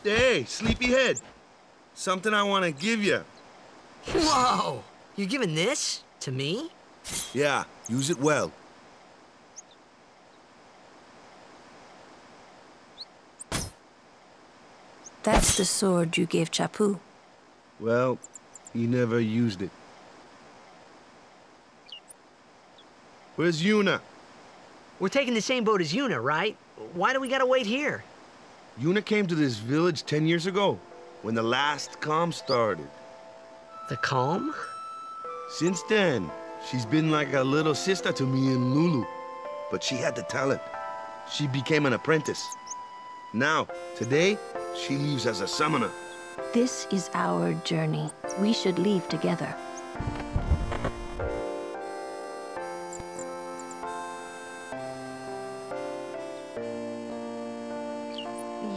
Hey, sleepyhead. Something I want to give you. Whoa! You're giving this to me? Yeah, use it well. That's the sword you gave Chapu. Well, he never used it. Where's Yuna? We're taking the same boat as Yuna, right? Why do we gotta wait here? Yuna came to this village 10 years ago, when the last calm started. The calm? Since then, she's been like a little sister to me and Lulu. But she had the talent. She became an apprentice. Now, today, she leaves as a summoner. This is our journey. We should leave together.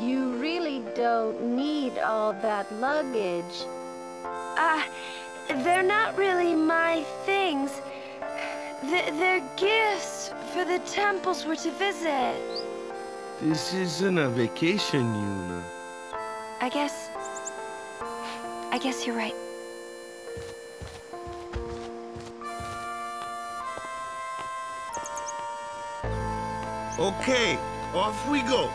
You really don't need all that luggage. They're not really my things. They're gifts for the temples we're to visit. This isn't a vacation, Yuna. I guess you're right. Okay, off we go.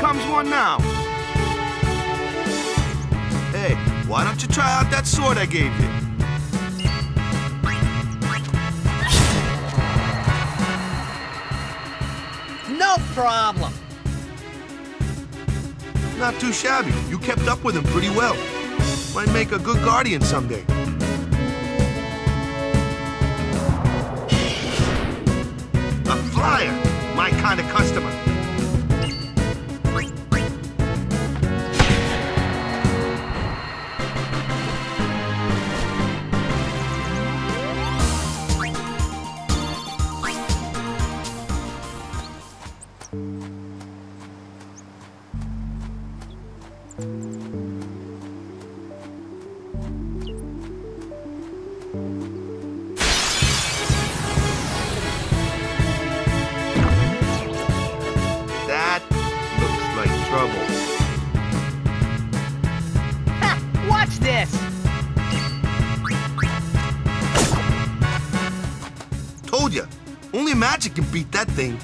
Comes one now. Hey, why don't you try out that sword I gave you? No problem. Not too shabby. You kept up with him pretty well. Might make a good guardian someday. A flyer, my kind of customer. That looks like trouble. Ha! Watch this! Told ya, only magic can beat that thing.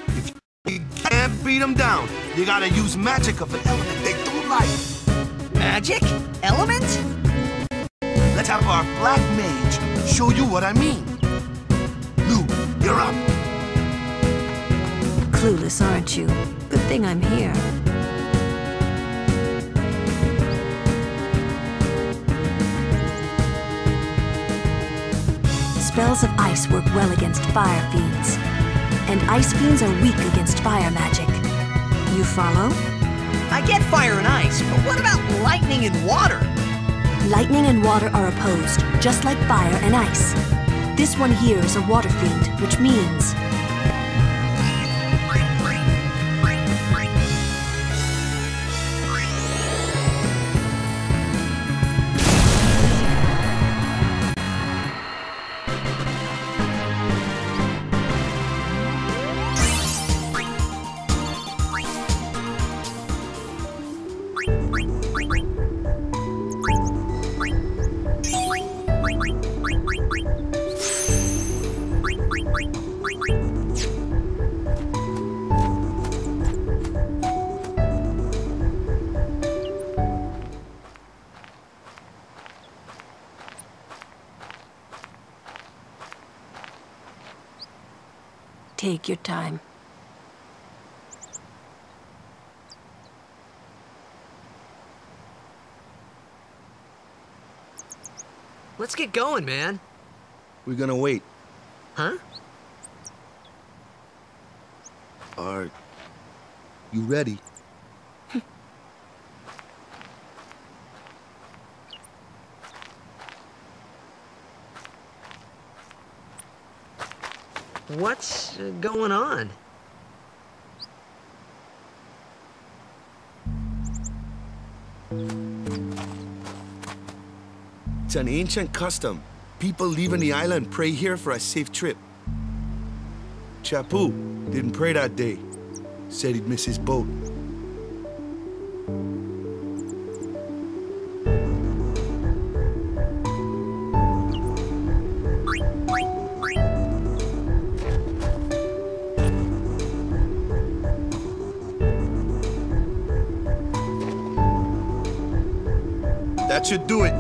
If you can't beat them down, you gotta use magic of an element they don't like. Magic? Element? Let's have our black mage show you what I mean. Lou, you're up. Clueless, aren't you? Good thing I'm here. Spells of ice work well against fire fiends. And ice fiends are weak against fire magic. You follow? I get fire and ice, but what about lightning and water? Lightning and water are opposed, just like fire and ice. This one here is a water fiend, which means... Take your time. Let's get going, man. We're gonna wait. Huh? Are you ready? What's going on? It's an ancient custom. People leaving the island pray here for a safe trip. Chapu didn't pray that day. Said he'd miss his boat. That should do it.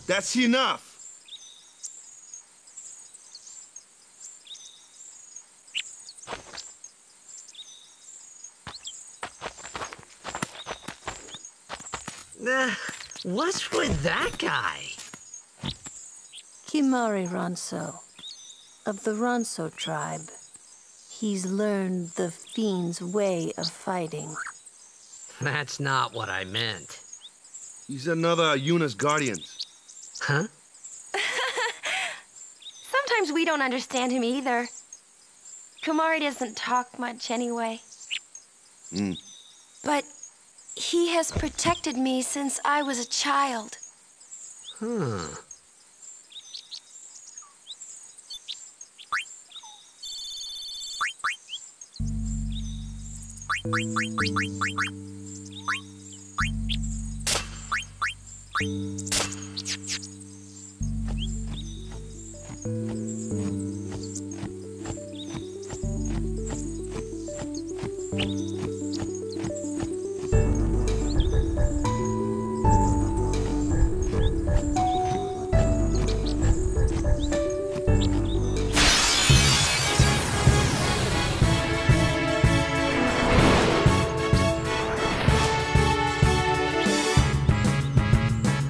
That's enough. What's with that guy? Kimari Ronso, of the Ronso tribe. He's learned the fiend's way of fighting. That's not what I meant. He's another Yuna's guardians. Huh? Sometimes we don't understand him either. Kumari doesn't talk much anyway. But he has protected me since I was a child. Huh.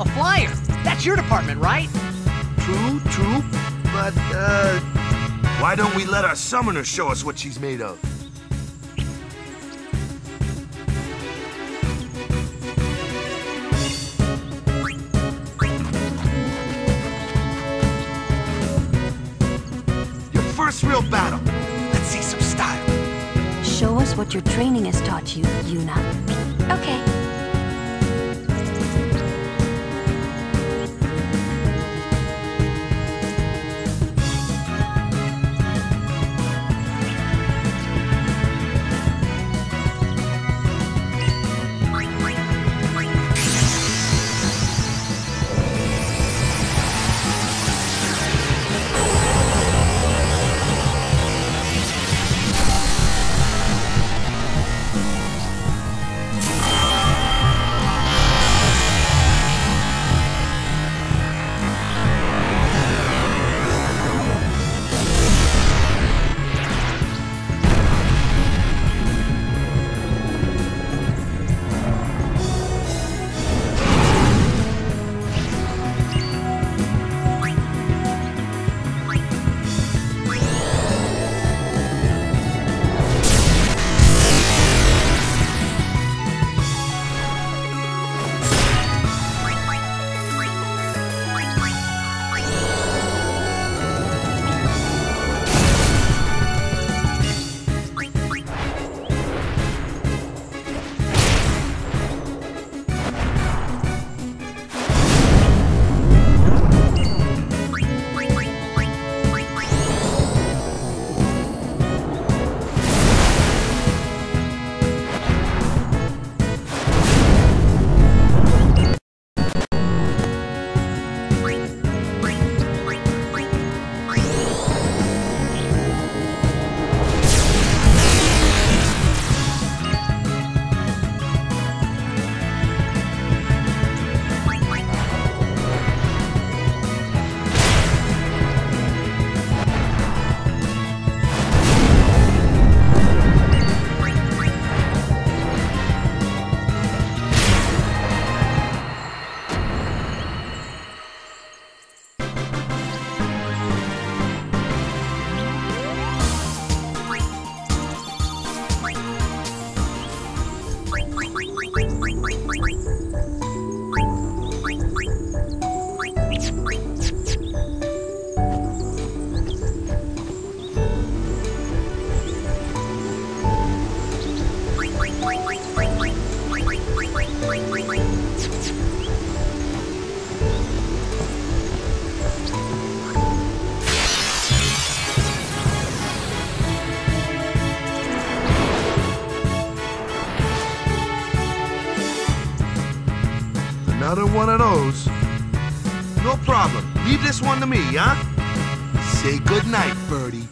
A flyer! That's your department, right? True. But, why don't we let our summoner show us what she's made of? Your first real battle. Let's see some style. Show us what your training has taught you, Yuna. Okay. Another one of those. No problem. Leave this one to me, huh? Say goodnight, birdie.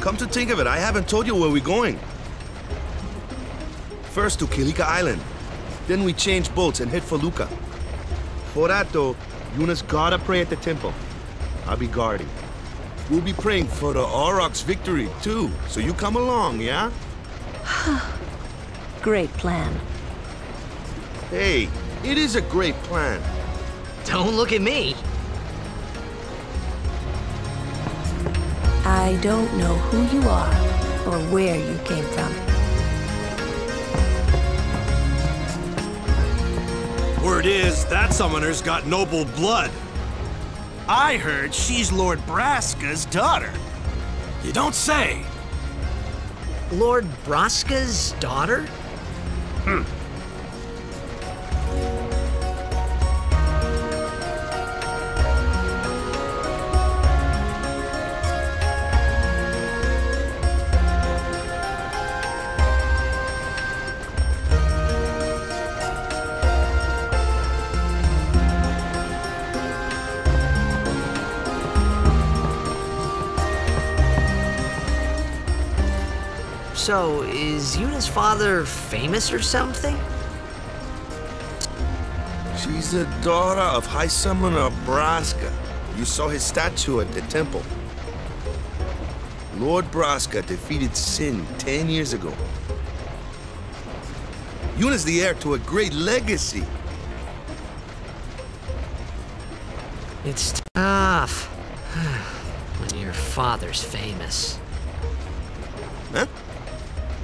come to think of it, I haven't told you where we're going. First to Kilika Island. Then we change boats and head for Luca. For that, though, Yuna's gotta pray at the temple. I'll be guarding. We'll be praying for the Aurochs' victory, too. So you come along, yeah? Great plan. Hey, it is a great plan. Don't look at me. I don't know who you are or where you came from. Word is, that summoner's got noble blood. I heard she's Lord Braska's daughter. You don't say. Lord Braska's daughter? So, is Yuna's father famous or something? She's the daughter of High Summoner Braska. You saw his statue at the temple. Lord Braska defeated Sin 10 years ago. Yuna's the heir to a great legacy. It's tough when your father's famous. Huh?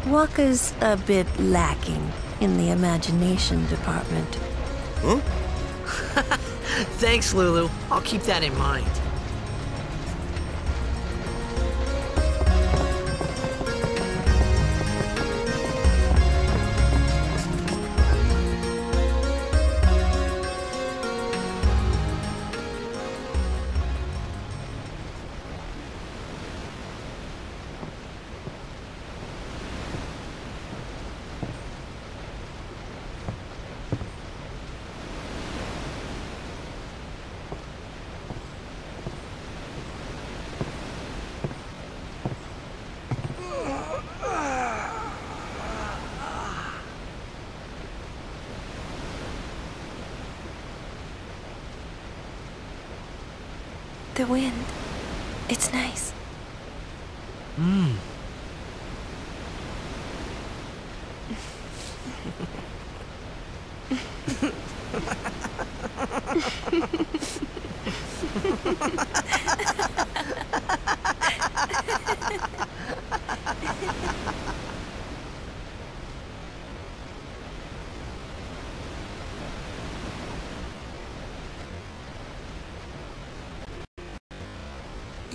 Waka's a bit lacking in the imagination department. Huh? Thanks, Lulu. I'll keep that in mind. The wind. It's nice.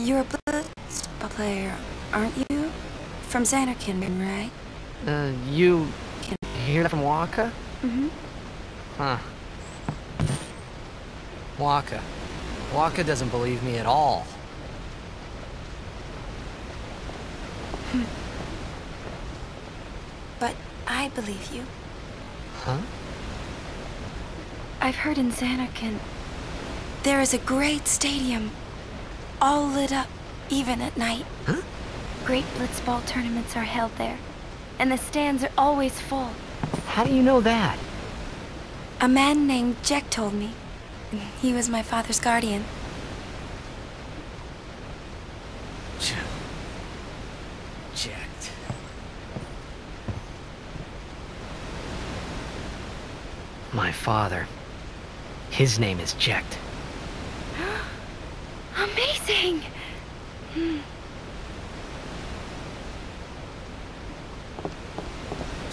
You're a blitz player, aren't you? From Xanarkin, right? You hear that from Waka? Mm-hmm. Huh. Waka. Waka doesn't believe me at all. But I believe you. Huh? I've heard in Xanarkin, there is a great stadium, all lit up, even at night. Huh? Great blitzball tournaments are held there, and the stands are always full. How do you know that? A man named Jack told me. He was my father's guardian. Jacked. My father. His name is Jacked. Amazing!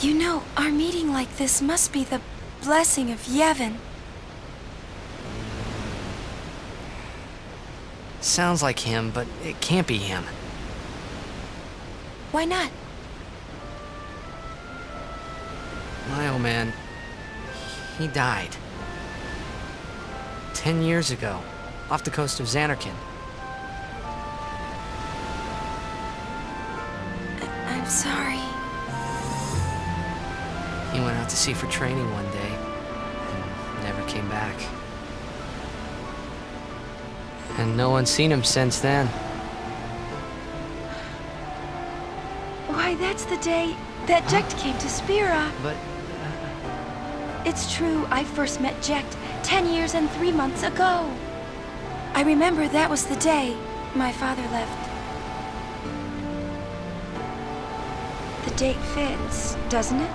You know, our meeting like this must be the blessing of Yevon. Sounds like him, but it can't be him. Why not? My old man, he died. 10 years ago, off the coast of Xanarkin. I'm sorry. He went out to sea for training one day, and never came back. And no one's seen him since then. Why, that's the day that Jecht came to Spira. But... It's true, I first met Jecht 10 years and 3 months ago. I remember that was the day my father left. The date fits, doesn't it?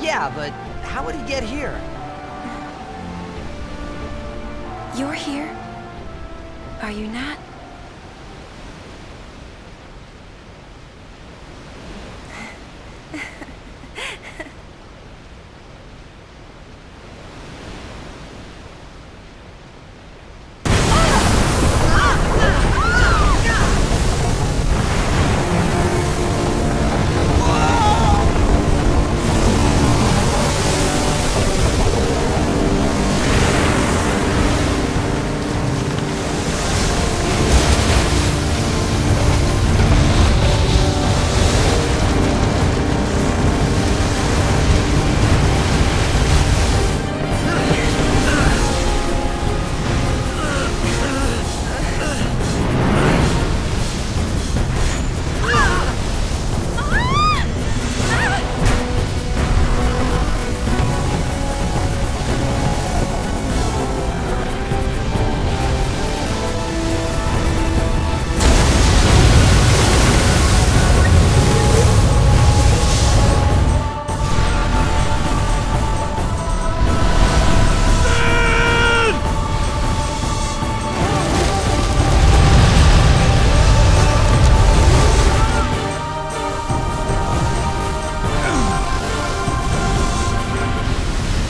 Yeah, but how would he get here? You're here, are you not?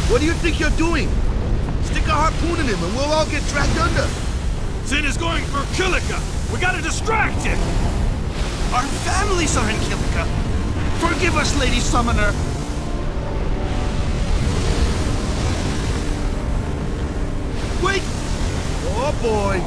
What do you think you're doing? Stick a harpoon in him and we'll all get dragged under. Sin is going for Kilika. We gotta distract it. Our families are in Kilika. Forgive us, Lady Summoner. Wait! Oh boy!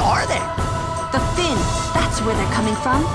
Are there? The fins, that's where they're coming from.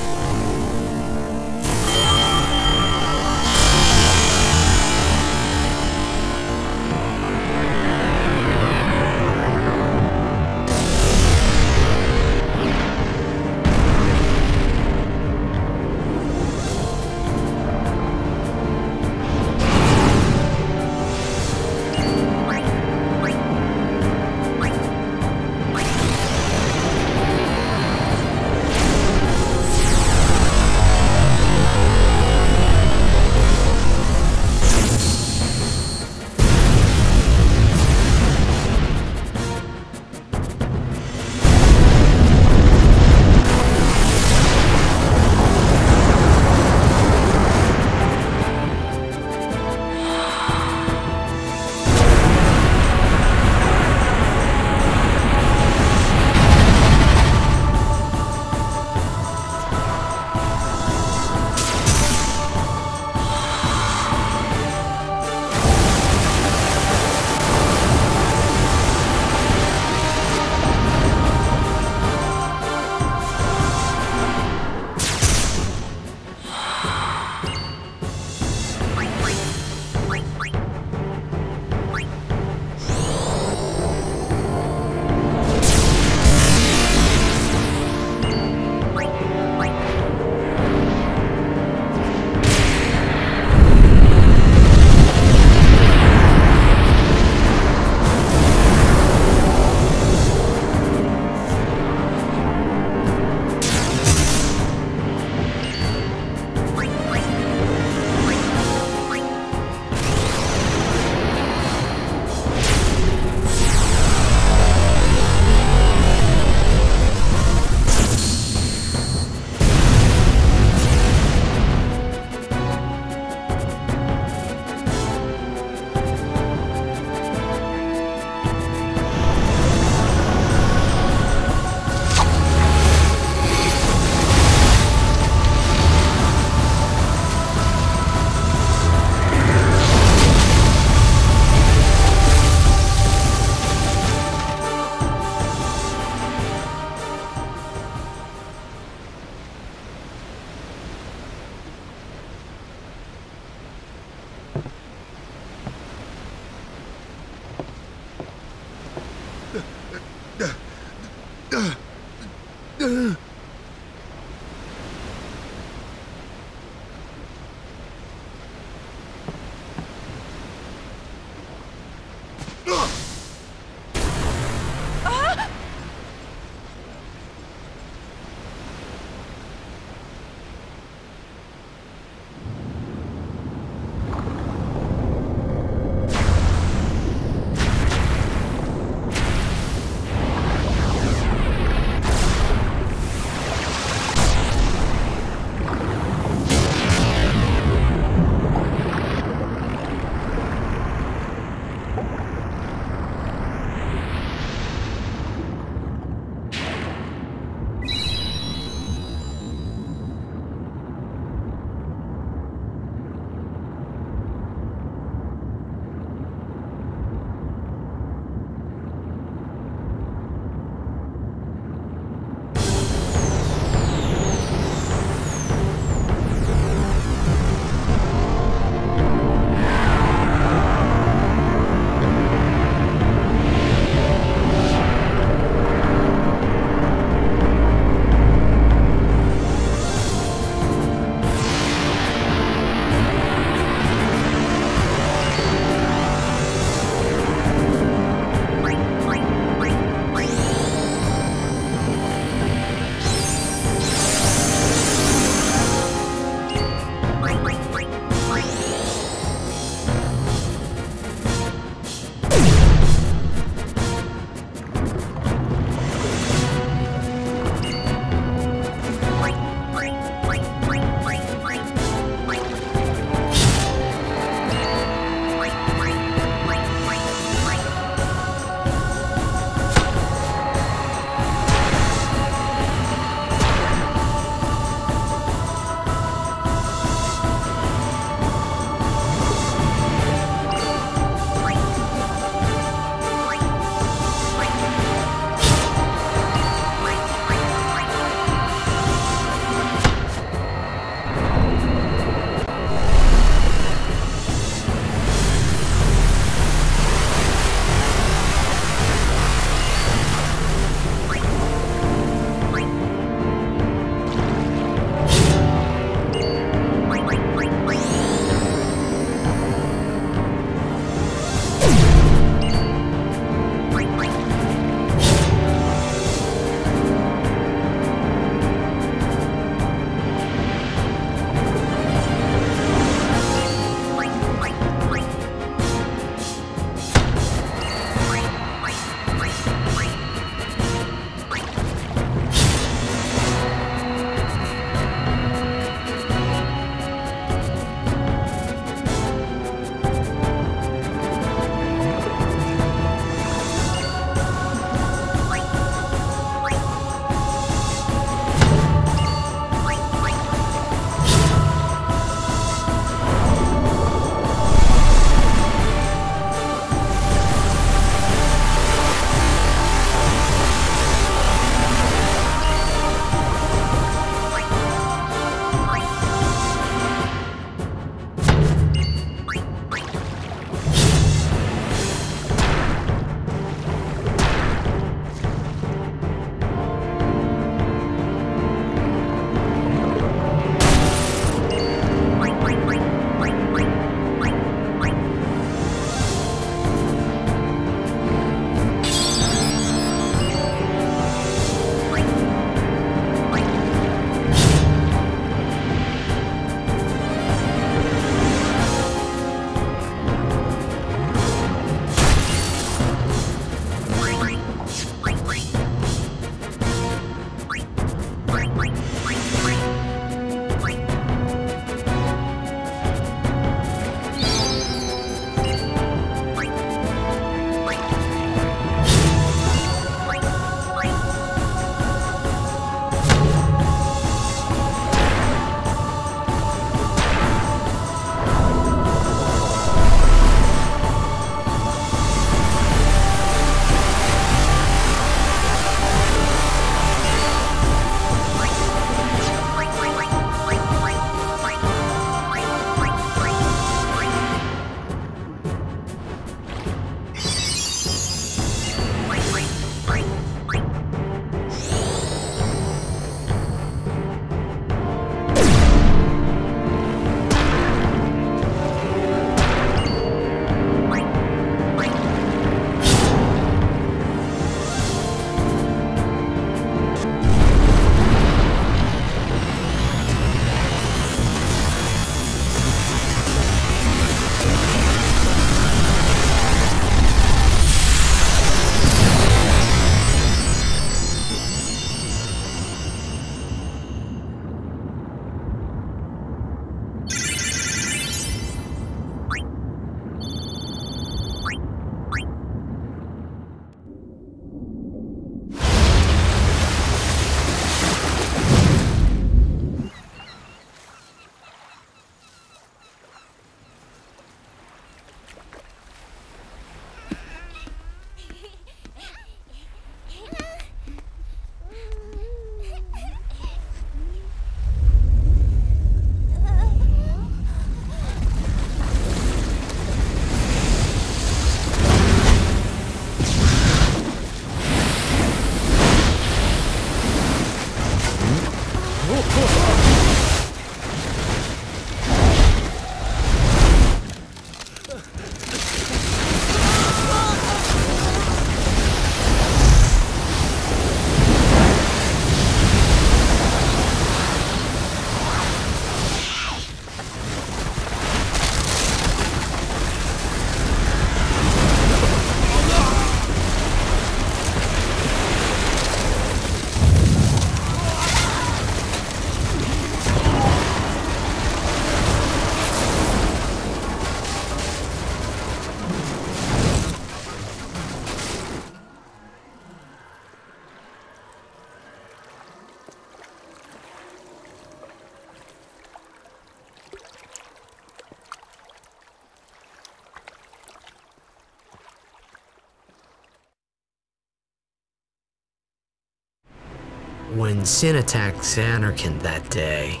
When Sin attacked Xanarkand that day,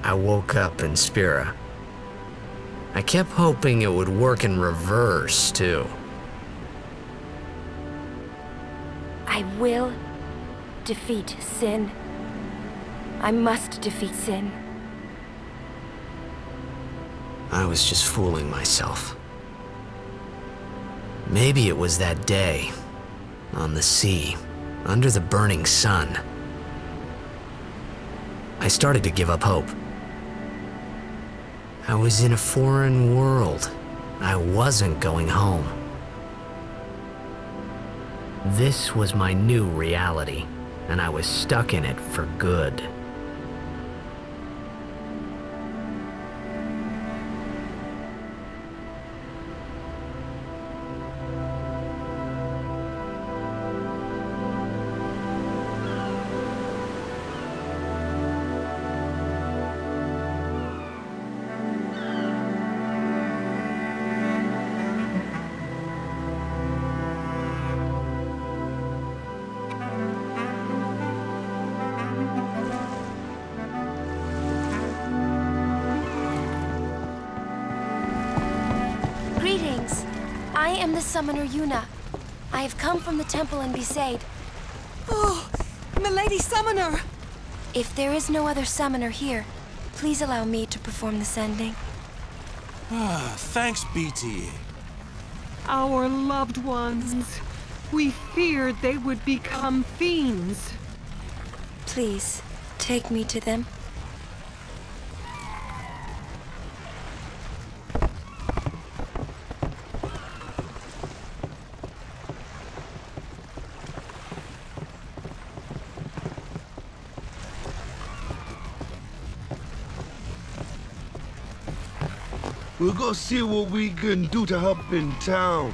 I woke up in Spira. I kept hoping it would work in reverse, too. I will defeat Sin. I must defeat Sin. I was just fooling myself. Maybe it was that day, on the sea, under the burning sun. I started to give up hope. I was in a foreign world. I wasn't going home. This was my new reality, and I was stuck in it for good. Greetings. I am the summoner Yuna. I have come from the temple in Besaid. Oh, Milady Summoner! If there is no other summoner here, please allow me to perform the sending. Thanks, BT. Our loved ones. We feared they would become fiends. Please, take me to them. We'll go see what we can do to help in town.